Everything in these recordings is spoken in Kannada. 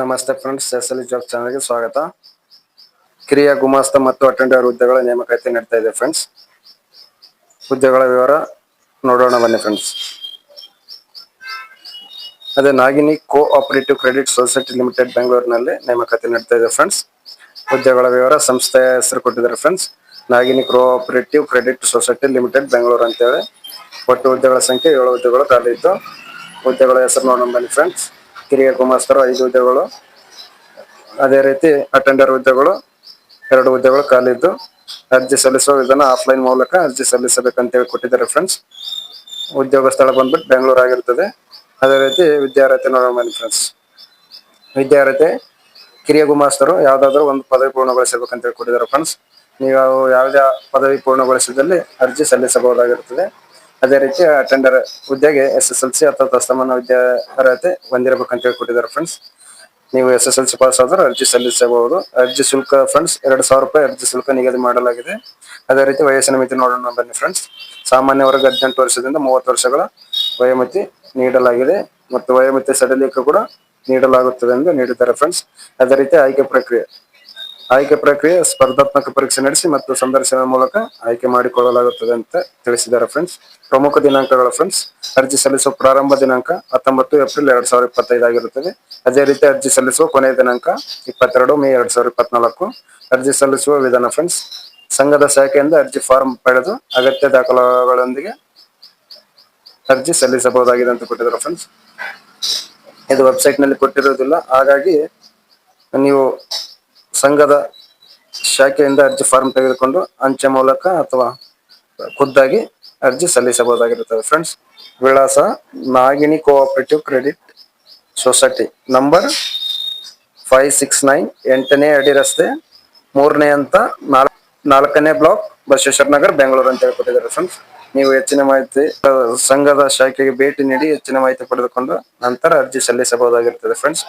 ನಮಸ್ತೆ ಫ್ರೆಂಡ್ಸ್, ಎಸ್.ಎಲ್ ಜಾಬ್ ಚಾನಲ್ಗೆ ಸ್ವಾಗತ. ಕಿರಿಯ ಗುಮಾಸ್ತ ಮತ್ತು ಅಟೆಂಡರ್ ಹುದ್ದೆಗಳ ನೇಮಕಾತಿ ನಡೀತಾ ಇದೆ ಫ್ರೆಂಡ್ಸ್. ಹುದ್ದೆಗಳ ವಿವರ ನೋಡೋಣ ಬನ್ನಿ ಫ್ರೆಂಡ್ಸ್. ಅದೇ ನಾಗಿನಿ ಕೋಆಪರೇಟಿವ್ ಕ್ರೆಡಿಟ್ ಸೊಸೈಟಿ ಲಿಮಿಟೆಡ್ ಬೆಂಗಳೂರಿನಲ್ಲಿ ನೇಮಕಾತಿ ನಡೀತಾ ಇದೆ ಫ್ರೆಂಡ್ಸ್. ಹುದ್ದೆಗಳ ವಿವರ ಸಂಸ್ಥೆಯ ಹೆಸರು ಕೊಟ್ಟಿದ್ದಾರೆ friends. Nagini cooperative credit society limited Bengaluru ಅಂತೇಳಿ. ಒಟ್ಟು ಹುದ್ದೆಗಳ ಸಂಖ್ಯೆ 7 ಹುದ್ದೆಗಳು ಖಾಲಿ ಇದ್ದು. ಹುದ್ದೆಗಳ ಹೆಸರು ನೋಡೋಣ ಬನ್ನಿ ಫ್ರೆಂಡ್ಸ್. ಕಿರಿಯ ಗುಮಾಸ್ತರು 5 ಹುದ್ದೆಗಳು, ಅದೇ ರೀತಿ ಅಟೆಂಡರ್ ಹುದ್ದೆಗಳು 2 ಹುದ್ದೆಗಳು ಖಾಲಿ ಇದ್ದು. ಅರ್ಜಿ ಸಲ್ಲಿಸುವ ವಿಧಾನ ಆಫ್ಲೈನ್ ಮೂಲಕ ಅರ್ಜಿ ಸಲ್ಲಿಸಬೇಕಂತ ಹೇಳಿ ಕೊಟ್ಟಿದ್ದಾರೆ ಫ್ರೆಂಡ್ಸ್. ಉದ್ಯೋಗ ಸ್ಥಳ ಬಂದ್ಬಿಟ್ಟು ಬೆಂಗಳೂರು ಆಗಿರ್ತದೆ. ಅದೇ ರೀತಿ ವಿದ್ಯಾರ್ಹತೆ ನೋಡೋಣ ಬನ್ನಿ ಫ್ರೆಂಡ್ಸ್. ವಿದ್ಯಾರ್ಹತೆ ಕಿರಿಯ ಗುಮಾಸ್ತರು ಯಾವುದಾದ್ರೂ ಒಂದು ಪದವಿ ಪೂರ್ಣಗೊಳಿಸಬೇಕಂತ ಹೇಳಿ ಕೊಟ್ಟಿದ್ದಾರೆ ಫ್ರೆಂಡ್ಸ್. ನೀವು ಯಾವುದೇ ಪದವಿ ಪೂರ್ಣಗೊಳಿಸಿದಲ್ಲಿ ಅರ್ಜಿ ಸಲ್ಲಿಸಬಹುದಾಗಿರುತ್ತದೆ. ಅದೇ ರೀತಿ ಅಟೆಂಡರ್ ಹುದ್ದೆಗೆ SSLC ಅಥವಾ ತತ್ಸಮಾನ ವಿದ್ಯಾರ್ಹತೆ ಹೊಂದಿರಬೇಕಂತ ಹೇಳಿ ಕೊಟ್ಟಿದ್ದಾರೆ ಫ್ರೆಂಡ್ಸ್. ನೀವು SSLC ಪಾಸ್ ಆದ್ರೆ ಅರ್ಜಿ ಸಲ್ಲಿಸಬಹುದು. ಅರ್ಜಿ ಶುಲ್ಕ ಫ್ರೆಂಡ್ಸ್ 2,000 ರೂಪಾಯಿ ಅರ್ಜಿ ಶುಲ್ಕ ನಿಗದಿ ಮಾಡಲಾಗಿದೆ. ಅದೇ ರೀತಿ ವಯಸ್ಸಿನ ಮಿತಿ ನೋಡೋಣ ಬನ್ನಿ ಫ್ರೆಂಡ್ಸ್. ಸಾಮಾನ್ಯ ವರ್ಗ 18 ವರ್ಷದಿಂದ 30 ವರ್ಷಗಳ ವಯೋಮಿತಿ ನೀಡಲಾಗಿದೆ ಮತ್ತು ವಯೋಮಿತಿ ಸಡಿಲಿಕೆ ಕೂಡ ನೀಡಲಾಗುತ್ತದೆ ಎಂದು ನೀಡಿದ್ದಾರೆ ಫ್ರೆಂಡ್ಸ್. ಅದೇ ರೀತಿ ಆಯ್ಕೆ ಪ್ರಕ್ರಿಯೆ ಸ್ಪರ್ಧಾತ್ಮಕ ಪರೀಕ್ಷೆ ನಡೆಸಿ ಮತ್ತು ಸಂದರ್ಶನದ ಮೂಲಕ ಆಯ್ಕೆ ಮಾಡಿಕೊಳ್ಳಲಾಗುತ್ತದೆ ಅಂತ ತಿಳಿಸಿದ್ದಾರೆ ಫ್ರೆಂಡ್ಸ್. ಪ್ರಮುಖ ದಿನಾಂಕಗಳು ಫ್ರೆಂಡ್ಸ್. ಅರ್ಜಿ ಸಲ್ಲಿಸುವ ಪ್ರಾರಂಭ ದಿನಾಂಕ 19 ಏಪ್ರಿಲ್ 2025 ಆಗಿರುತ್ತದೆ. ಅದೇ ರೀತಿ ಅರ್ಜಿ ಸಲ್ಲಿಸುವ ಕೊನೆಯ ದಿನಾಂಕ 22 ಮೇ 2024. ಅರ್ಜಿ ಸಲ್ಲಿಸುವ ವಿಧಾನ ಫ್ರೆಂಡ್ಸ್. ಸಂಘದ ಶಾಖೆಯಿಂದ ಅರ್ಜಿ ಫಾರ್ಮ್ ಪಡೆದು ಅಗತ್ಯ ದಾಖಲೆಗಳೊಂದಿಗೆ ಅರ್ಜಿ ಸಲ್ಲಿಸಬಹುದಾಗಿದೆ ಅಂತ ಕೊಟ್ಟಿದ್ದಾರೆ ಫ್ರೆಂಡ್ಸ್. ಇದು ವೆಬ್ಸೈಟ್ ನಲ್ಲಿ ಕೊಟ್ಟಿರುವುದಿಲ್ಲ, ಹಾಗಾಗಿ ನೀವು ಸಂಘದ ಶಾಖೆಯಿಂದ ಅರ್ಜಿ ಫಾರ್ಮ್ ತೆಗೆದುಕೊಂಡು ಅಂಚೆ ಮೂಲಕ ಅಥವಾ ಖುದ್ದಾಗಿ ಅರ್ಜಿ ಸಲ್ಲಿಸಬಹುದಾಗಿರುತ್ತದೆ ಫ್ರೆಂಡ್ಸ್. ವಿಳಾಸ ನಾಗಿನಿ ಕೋಆಪರೇಟಿವ್ ಕ್ರೆಡಿಟ್ ಸೊಸೈಟಿ, ನಂಬರ್ 569, 8ನೇ ಅಡಿ ರಸ್ತೆ, 3ನೇ ಹಂತ, 4ನೇ ಬ್ಲಾಕ್, ಬಸವೇಶ್ವರ ನಗರ, ಬೆಂಗಳೂರು ಅಂತ ಹೇಳ್ಕೊಟ್ಟಿದ್ದಾರೆ ಫ್ರೆಂಡ್ಸ್. ನೀವು ಹೆಚ್ಚಿನ ಮಾಹಿತಿ ಸಂಘದ ಶಾಖೆಗೆ ಭೇಟಿ ನೀಡಿ ಹೆಚ್ಚಿನ ಮಾಹಿತಿ ಪಡೆದುಕೊಂಡು ನಂತರ ಅರ್ಜಿ ಸಲ್ಲಿಸಬಹುದಾಗಿರುತ್ತದೆ ಫ್ರೆಂಡ್ಸ್.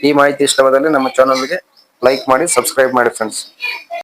ಈ ಮಾಹಿತಿ ಇಷ್ಟವಾದಲ್ಲಿ ನಮ್ಮ ಚಾನಲ್ಗೆ ಲೈಕ್ ಮಾಡಿ, ಸಬ್ಸ್ಕ್ರೈಬ್ ಮಾಡಿ ಫ್ರೆಂಡ್ಸ್.